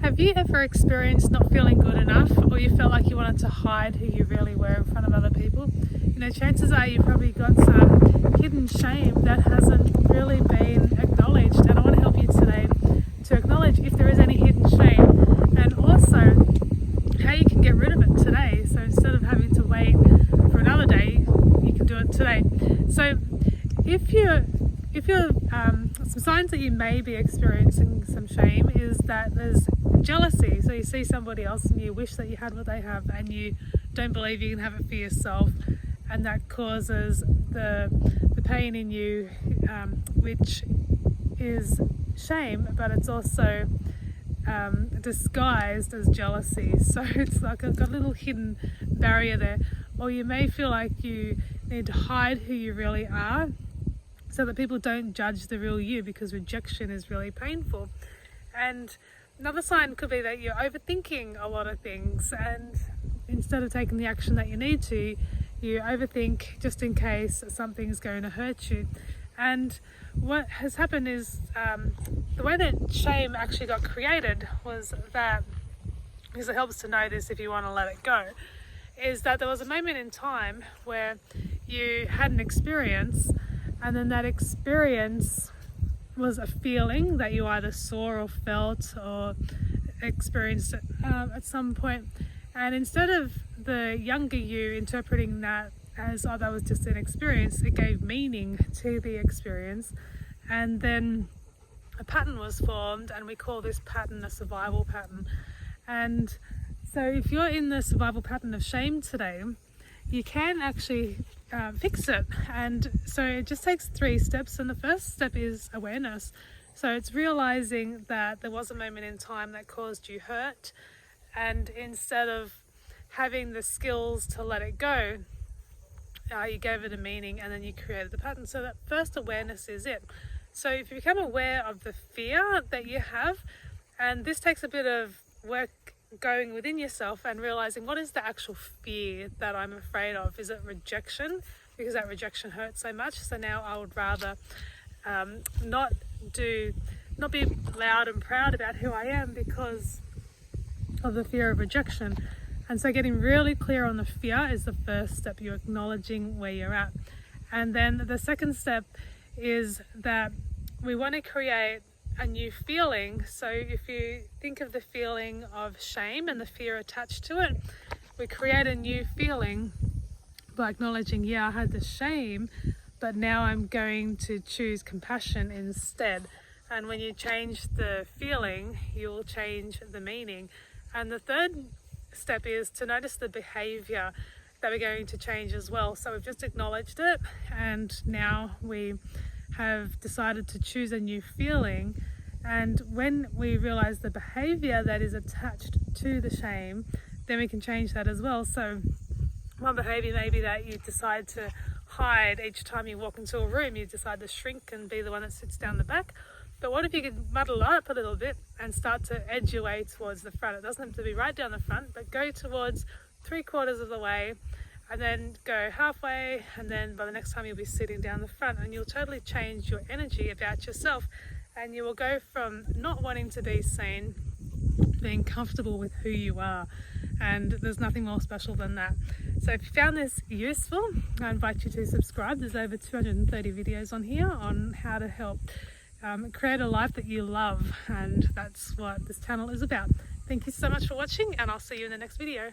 Have you ever experienced not feeling good enough, or you felt like you wanted to hide who you really were in front of other people? Chances are you probably got some hidden shame that hasn't really been acknowledged, and I want to help you today to acknowledge if there is any hidden shame, and also how you can get rid of it today. So instead of having to wait for another day, you can do it today. So if you're some signs that you may be experiencing some shame is that there's jealousy. So you see somebody else and you wish that you had what they have, and you don't believe you can have it for yourself, and that causes the pain in you, which is shame, but it's also disguised as jealousy. So it's like a little hidden barrier there. Or you may feel like you need to hide who you really are so that people don't judge the real you, because rejection is really painful. And another sign could be that you're overthinking a lot of things, and instead of taking the action that you need to, you overthink just in case something's going to hurt you. And what has happened is the way that shame actually got created was that, because it helps to know this if you want to let it go, is that there was a moment in time where you had an experience, and then that experience was a feeling that you either saw or felt or experienced at some point. And instead of the younger you interpreting that as, oh, that was just an experience, it gave meaning to the experience. And then a pattern was formed, and we call this pattern a survival pattern. And so if you're in the survival pattern of shame today, you can actually fix it. And so it just takes 3 steps. And the first step is awareness. So it's realizing that there was a moment in time that caused you hurt, and instead of having the skills to let it go, you gave it a meaning, and then you created the pattern. So that first awareness is it. So if you become aware of the fear that you have, and this takes a bit of work going within yourself and realizing, what is the actual fear that I'm afraid of? Is it rejection? Because that rejection hurts so much. So now I would rather not be loud and proud about who I am because of the fear of rejection. And so getting really clear on the fear is the first step. You're acknowledging where you're at. And then the second step is that we want to create a new feeling. So if you think of the feeling of shame and the fear attached to it, we create a new feeling by acknowledging, yeah, I had the shame, but now I'm going to choose compassion instead. And when you change the feeling, you'll change the meaning. And the third step is to notice the behavior that we're going to change as well. So we've just acknowledged it, and now we have decided to choose a new feeling. And when we realize the behavior that is attached to the shame, then we can change that as well. So one behavior may be that you decide to hide each time you walk into a room. You decide to shrink and be the one that sits down the back. But what if you could muddle up a little bit and start to edge your way towards the front? It doesn't have to be right down the front, but go towards 3/4 of the way, and then go halfway, and then by the next time you'll be sitting down the front, and you'll totally change your energy about yourself. And you will go from not wanting to be seen, being comfortable with who you are. And there's nothing more special than that. So if you found this useful, I invite you to subscribe. There's over 230 videos on here on how to help create a life that you love, and that's what this channel is about. Thank you so much for watching, and I'll see you in the next video.